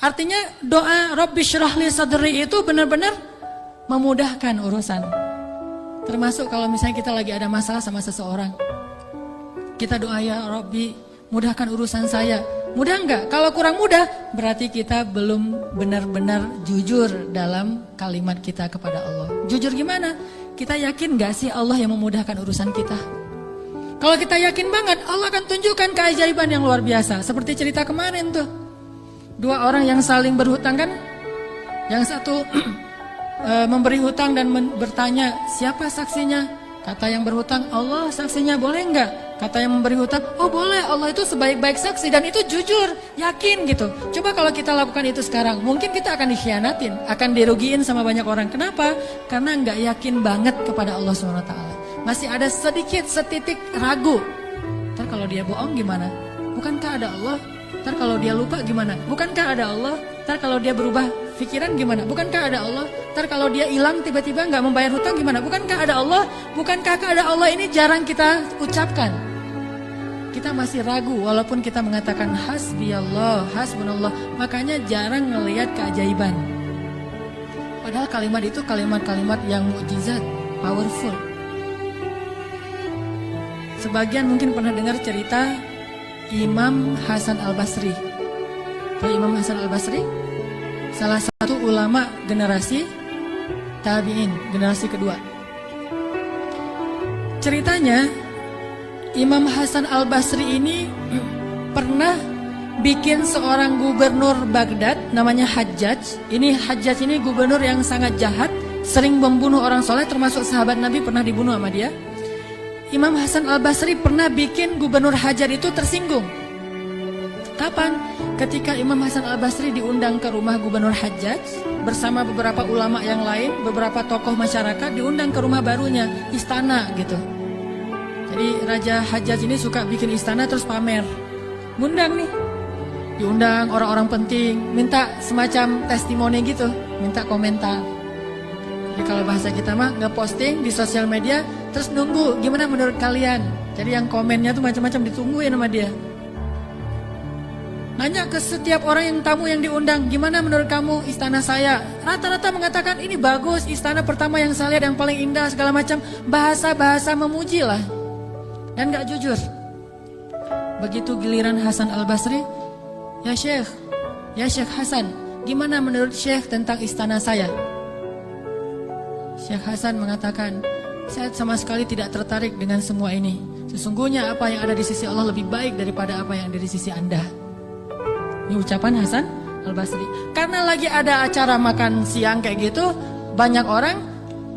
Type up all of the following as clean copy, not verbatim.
Artinya doa Rabbi syrah li sadri itu benar-benar memudahkan urusan. Termasuk kalau misalnya kita lagi ada masalah sama seseorang, kita doa, ya Rabbi mudahkan urusan saya. Mudah enggak? Kalau kurang mudah, berarti kita belum benar-benar jujur dalam kalimat kita kepada Allah. Jujur gimana? Kita yakin gak sih Allah yang memudahkan urusan kita? Kalau kita yakin banget, Allah akan tunjukkan keajaiban yang luar biasa. Seperti cerita kemarin tuh, dua orang yang saling berhutang kan, yang satu memberi hutang dan bertanya, siapa saksinya? Kata yang berhutang, Allah saksinya, boleh enggak? Kata yang memberi hutang, oh boleh, Allah itu sebaik-baik saksi. Dan itu jujur, yakin gitu. Coba kalau kita lakukan itu sekarang, mungkin kita akan dikhianatin, akan dirugiin sama banyak orang. Kenapa? Karena enggak yakin banget kepada Allah SWT. Masih ada sedikit, setitik ragu. Ntar kalau dia bohong gimana? Bukankah ada Allah? Ntar kalau dia lupa gimana? Bukankah ada Allah? Ntar kalau dia berubah pikiran gimana? Bukankah ada Allah? Ntar kalau dia hilang tiba-tiba nggak membayar hutang gimana? Bukankah ada Allah? Bukankah ada Allah? Ini jarang kita ucapkan. Kita masih ragu walaupun kita mengatakan hasbiyallah, hasbunallah. Makanya jarang ngelihat keajaiban. Padahal kalimat itu kalimat-kalimat yang mukjizat, powerful. Sebagian mungkin pernah dengar cerita Imam Hasan Al-Basri. Imam Hasan Al-Basri salah satu ulama generasi tabi'in, generasi kedua. Ceritanya Imam Hasan Al-Basri ini pernah bikin seorang gubernur Baghdad namanya Hajjaj. Ini Hajjaj ini gubernur yang sangat jahat, sering membunuh orang soleh, termasuk sahabat Nabi pernah dibunuh sama dia. Imam Hasan Al-Basri pernah bikin gubernur Hajjaj itu tersinggung. Kapan? Ketika Imam Hasan Al-Basri diundang ke rumah gubernur Hajjaj bersama beberapa ulama yang lain, beberapa tokoh masyarakat, diundang ke rumah barunya, istana gitu. Jadi Raja Hajjaj ini suka bikin istana terus pamer. Ngundang nih, diundang orang-orang penting, minta semacam testimoni gitu, minta komentar. Jadi kalau bahasa kita mah nge-posting di sosial media, terus nunggu gimana menurut kalian. Jadi yang komennya tuh macam-macam ditungguin sama dia. Nanya ke setiap orang yang tamu yang diundang, gimana menurut kamu istana saya? Rata-rata mengatakan ini bagus, istana pertama yang saya lihat yang paling indah segala macam. Bahasa-bahasa memuji lah. Dan gak jujur. Begitu giliran Hasan Al-Basri, ya Syekh Hasan, gimana menurut Syekh tentang istana saya? Syekh Hasan mengatakan, saya sama sekali tidak tertarik dengan semua ini. Sesungguhnya apa yang ada di sisi Allah lebih baik daripada apa yang ada di sisi Anda. Ini ucapan Hasan Al-Basri. Karena lagi ada acara makan siang kayak gitu, banyak orang,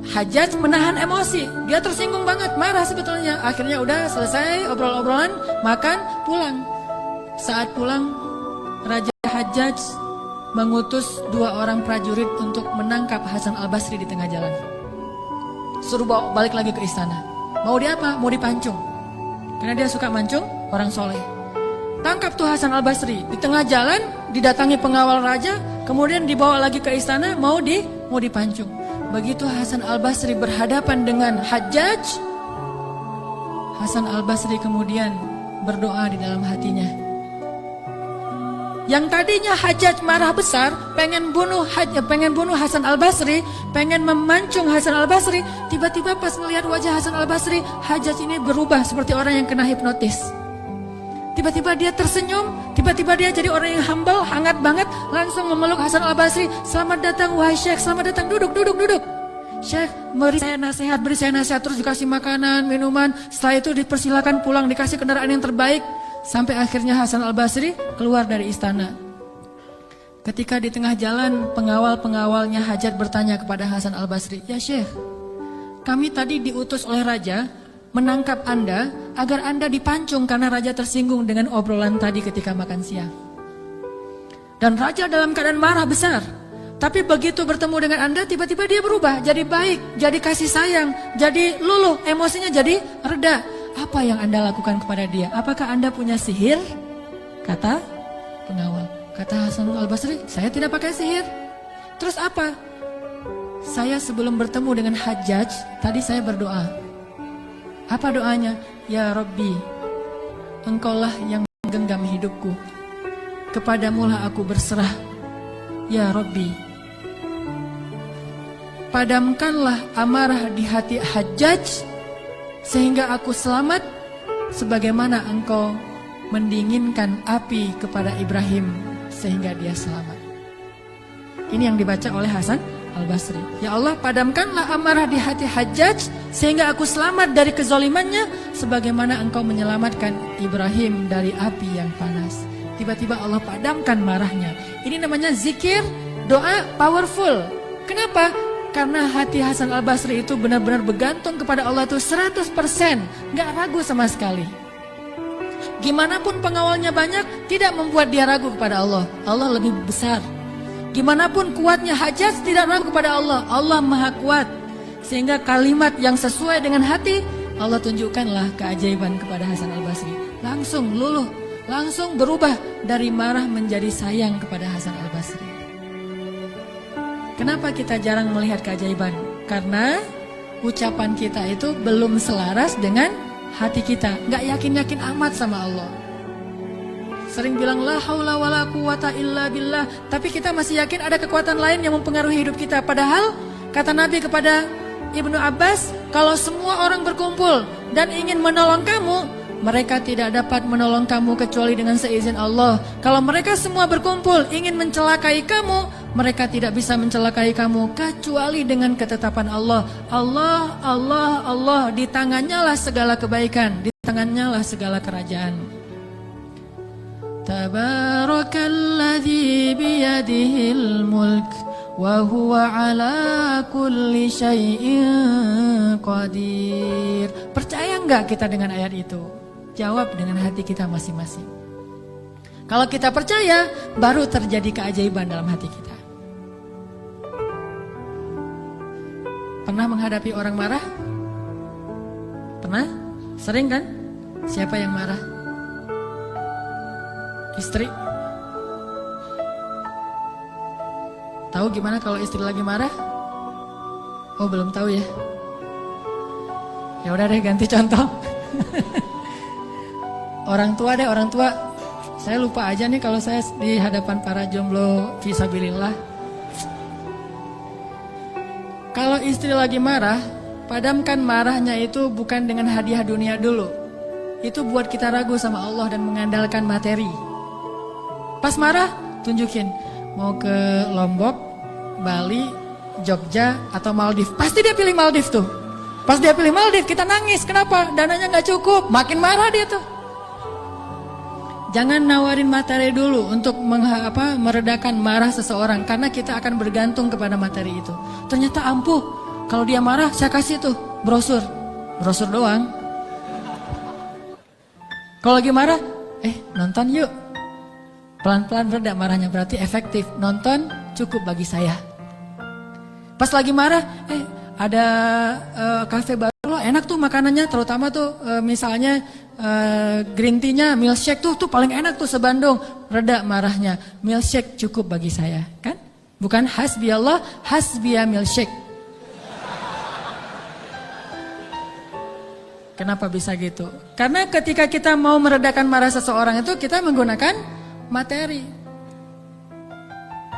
Hajjaj menahan emosi. Dia tersinggung banget, marah sebetulnya. Akhirnya udah selesai obrol-obrolan, makan, pulang. Saat pulang, Raja Hajjaj mengutus 2 orang prajurit untuk menangkap Hasan Al-Basri di tengah jalan. Suruh bawa balik lagi ke istana. Mau dia apa? Mau dipancung. Karena dia suka mancung orang soleh. Tangkap tuh Hasan Al-Basri. Di tengah jalan didatangi pengawal raja, kemudian dibawa lagi ke istana, mau dipancung. Begitu Hasan Al-Basri berhadapan dengan Hajjaj, Hasan Al-Basri kemudian berdoa di dalam hatinya. Yang tadinya Hajjaj marah besar, pengen bunuh Hasan Al-Basri, pengen memancung Hasan Al-Basri, tiba-tiba pas melihat wajah Hasan Al-Basri, Hajjaj ini berubah seperti orang yang kena hipnotis. Tiba-tiba dia tersenyum, tiba-tiba dia jadi orang yang humble, hangat banget, langsung memeluk Hasan Al-Basri. Selamat datang wahai Syekh, selamat datang, duduk. Syekh, beri saya nasihat, terus dikasih makanan, minuman. Setelah itu dipersilakan pulang, dikasih kendaraan yang terbaik. Sampai akhirnya Hasan Al-Basri keluar dari istana. Ketika di tengah jalan, pengawal-pengawalnya Hajjaj bertanya kepada Hasan Al-Basri, ya Syekh, kami tadi diutus oleh Raja menangkap Anda agar Anda dipancung karena Raja tersinggung dengan obrolan tadi ketika makan siang. Dan Raja dalam keadaan marah besar. Tapi begitu bertemu dengan Anda, tiba-tiba dia berubah, jadi baik, jadi kasih sayang, jadi luluh, emosinya jadi reda. Apa yang Anda lakukan kepada dia? Apakah Anda punya sihir? Kata pengawal. Kata Hasan Al-Basri, saya tidak pakai sihir. Terus apa? Saya sebelum bertemu dengan Hajjaj, tadi saya berdoa. Apa doanya? Ya Rabbi, Engkaulah yang menggenggam hidupku. Kepadamulah aku berserah. Ya Rabbi, padamkanlah amarah di hati Hajjaj sehingga aku selamat sebagaimana engkau mendinginkan api kepada Ibrahim sehingga dia selamat. Ini yang dibaca oleh Hasan Al-Basri. Ya Allah, padamkanlah amarah di hati Hajjaj sehingga aku selamat dari kezalimannya sebagaimana engkau menyelamatkan Ibrahim dari api yang panas. Tiba-tiba Allah padamkan marahnya. Ini namanya zikir, doa powerful. Kenapa? Karena hati Hasan Al-Basri itu benar-benar bergantung kepada Allah itu 100%, gak ragu sama sekali. Gimana pun pengawalnya banyak, tidak membuat dia ragu kepada Allah. Allah lebih besar. Gimana pun kuatnya Hajjaj, tidak ragu kepada Allah. Allah maha kuat. Sehingga kalimat yang sesuai dengan hati, Allah tunjukkanlah keajaiban kepada Hasan Al-Basri. Langsung luluh, langsung berubah dari marah menjadi sayang kepada Hasan Al-Basri. Kenapa kita jarang melihat keajaiban? Karena ucapan kita itu belum selaras dengan hati kita. Gak yakin-yakin amat sama Allah. Sering bilang la haula wala quwata illa billah, tapi kita masih yakin ada kekuatan lain yang mempengaruhi hidup kita. Padahal kata Nabi kepada Ibnu Abbas, kalau semua orang berkumpul dan ingin menolong kamu, mereka tidak dapat menolong kamu kecuali dengan seizin Allah. Kalau mereka semua berkumpul ingin mencelakai kamu, mereka tidak bisa mencelakai kamu kecuali dengan ketetapan Allah. Allah, Allah, Allah, di tangannya lah segala kebaikan, di tangannya lah segala kerajaan. Tabarakalladzi biyadihil mulk wa huwa ala kulli syai'in qadir. Percaya enggak kita dengan ayat itu? Jawab dengan hati kita masing-masing. Kalau kita percaya, baru terjadi keajaiban dalam hati kita. Pernah menghadapi orang marah? Pernah? Sering kan? Siapa yang marah? Istri. Tahu gimana kalau istri lagi marah? Oh, belum tahu ya. Ya udah deh, ganti contoh. Orang tua deh, orang tua. Saya lupa aja nih kalau saya di hadapan para jomblo fisabilillah. Kalau istri lagi marah, padamkan marahnya itu bukan dengan hadiah dunia dulu. Itu buat kita ragu sama Allah dan mengandalkan materi. Pas marah, tunjukin mau ke Lombok, Bali, Jogja, atau Maldives. Pasti dia pilih Maldives tuh. Pas dia pilih Maldives, kita nangis. Kenapa? Dananya gak cukup. Makin marah dia tuh. Jangan nawarin materi dulu untuk meredakan marah seseorang. Karena kita akan bergantung kepada materi itu. Ternyata ampuh. Kalau dia marah, saya kasih tuh brosur. Brosur doang. Kalau lagi marah, nonton yuk. Pelan-pelan reda marahnya, berarti efektif. Nonton cukup bagi saya. Pas lagi marah, ada kafe baru loh, enak tuh makanannya, terutama tuh misalnya green tea-nya, milkshake tuh paling enak tuh se-Bandung. Reda marahnya, milkshake cukup bagi saya, kan? Bukan hasbi Allah, hasbiya milkshake. Kenapa bisa gitu? Karena ketika kita mau meredakan marah seseorang itu kita menggunakan materi.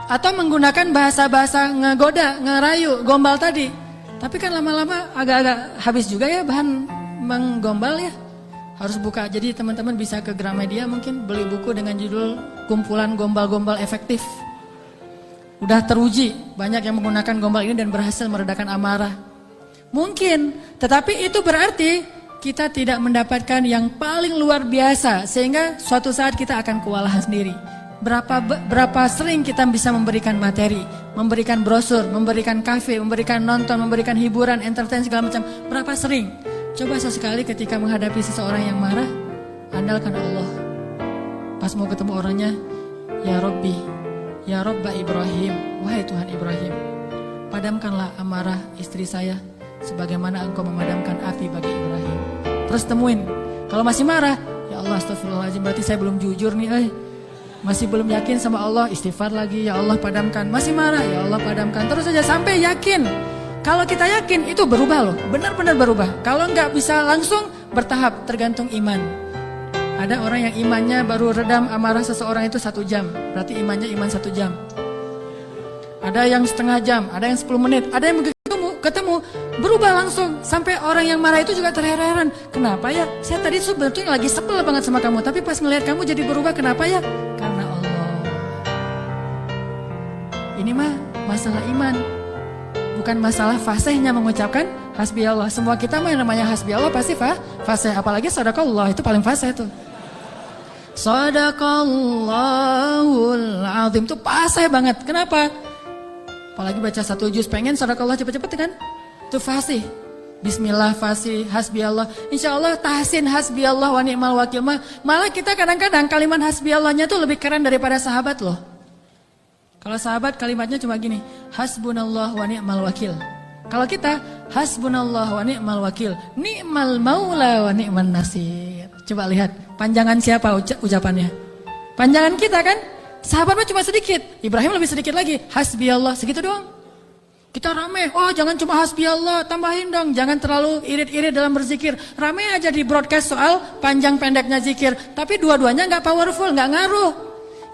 Atau menggunakan bahasa-bahasa ngegoda, ngerayu, gombal tadi. Tapi kan lama-lama agak-agak habis juga ya bahan menggombal ya. Harus buka, jadi teman-teman bisa ke Gramedia mungkin beli buku dengan judul Kumpulan Gombal-Gombal Efektif. Udah teruji, banyak yang menggunakan gombal ini dan berhasil meredakan amarah. Mungkin, tetapi itu berarti kita tidak mendapatkan yang paling luar biasa sehingga suatu saat kita akan kewalahan sendiri. Berapa sering kita bisa memberikan materi, memberikan brosur, memberikan kafe, memberikan nonton, memberikan hiburan, entertain segala macam. Berapa sering? Coba sesekali ketika menghadapi seseorang yang marah, andalkan Allah. Pas mau ketemu orangnya, ya Rabbi, ya Rabba Ibrahim, wahai Tuhan Ibrahim, padamkanlah amarah istri saya sebagaimana engkau memadamkan api bagi Ibrahim. Terus temuin, kalau masih marah, ya Allah astagfirullahaladzim, berarti saya belum jujur nih, masih belum yakin sama Allah, istighfar lagi, ya Allah padamkan. Masih marah, ya Allah padamkan. Terus saja sampai yakin. Kalau kita yakin itu berubah loh, benar-benar berubah. Kalau nggak bisa langsung, bertahap, tergantung iman. Ada orang yang imannya baru redam amarah seseorang itu 1 jam, berarti imannya iman 1 jam. ada yang setengah jam, ada yang 10 menit, ada yang ketemu berubah langsung. Sampai orang yang marah itu juga terheran-heran. Kenapa ya? Saya tadi sebetulnya lagi sebel banget sama kamu, tapi pas ngelihat kamu jadi berubah. Kenapa ya? Karena Allah. Ini mah masalah iman, bukan masalah fasihnya mengucapkan hasbi Allah. Semua kita mah yang namanya hasbi Allah pasti fasih, apalagi sadaqallah itu paling fasih tuh. Sadaqallahul azim itu fasih banget. Kenapa? Apalagi baca 1 juz pengen sadaqallah cepet-cepet kan? Itu fasih. Bismillah fasih, hasbi Allah. Insya Allah tahsin hasbi Allah wa ni'mal wakil. Malah kita kadang-kadang kalimat hasbi Allahnya tuh lebih keren daripada sahabat loh. Kalau sahabat kalimatnya cuma gini, hasbunallah wa ni'mal wakil. Kalau kita, hasbunallah wa ni'mal wakil, ni'mal maula wa ni'man nasir. Coba lihat, panjangan siapa ucapannya? Panjangan kita kan? Sahabat mah cuma sedikit, Ibrahim lebih sedikit lagi, hasbi Allah, segitu doang. Kita rame, oh jangan cuma hasbi Allah, tambahin dong, jangan terlalu irit-irit dalam berzikir. Rame aja di broadcast soal panjang pendeknya zikir, tapi dua-duanya gak powerful, gak ngaruh.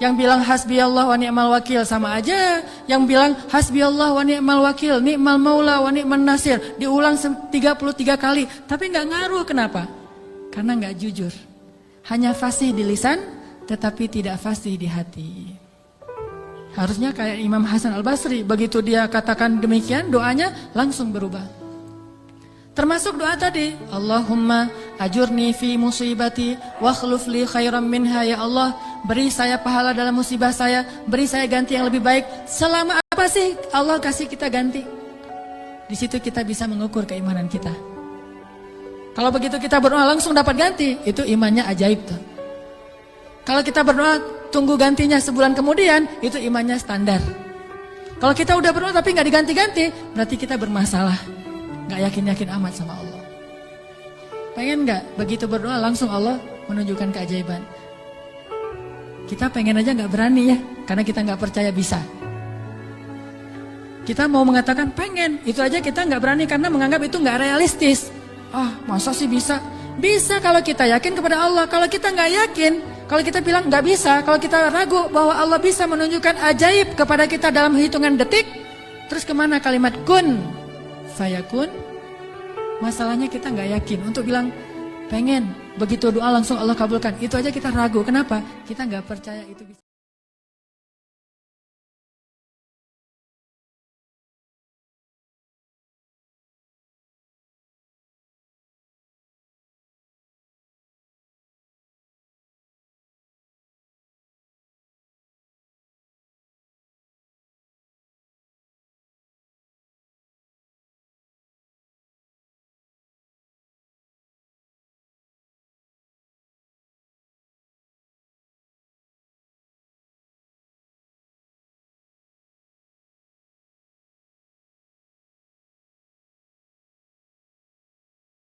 Yang bilang hasbi Allah wa ni'mal wakil sama aja. Yang bilang hasbi Allah wa ni'mal wakil, ni'mal maula wa ni'man nasir, diulang 33 kali, tapi gak ngaruh. Kenapa? Karena gak jujur. Hanya fasih di lisan, tetapi tidak fasih di hati. Harusnya kayak Imam Hasan Al-Basri, begitu dia katakan demikian, doanya langsung berubah. Termasuk doa tadi, Allahumma ajurni fi musibati wa akhluf li khairan minha. Ya Allah, beri saya pahala dalam musibah saya, beri saya ganti yang lebih baik. Selama apa sih Allah kasih kita ganti? Di situ kita bisa mengukur keimanan kita. Kalau begitu kita berdoa langsung dapat ganti, itu imannya ajaib tuh. Kalau kita berdoa tunggu gantinya sebulan kemudian, itu imannya standar. Kalau kita udah berdoa tapi nggak diganti-ganti, berarti kita bermasalah, nggak yakin-yakin amat sama Allah. Pengen nggak begitu berdoa langsung Allah menunjukkan keajaiban? Kita pengen aja nggak berani ya, karena kita nggak percaya bisa. Kita mau mengatakan pengen, itu aja kita nggak berani karena menganggap itu nggak realistis. Ah, masa sih bisa? Bisa kalau kita yakin kepada Allah. Kalau kita nggak yakin, kalau kita bilang nggak bisa, kalau kita ragu bahwa Allah bisa menunjukkan ajaib kepada kita dalam hitungan detik, terus kemana kalimat kun fayakun? Masalahnya kita nggak yakin untuk bilang pengen, begitu doa langsung Allah kabulkan. Itu aja kita ragu. Kenapa? Kita nggak percaya itu bisa.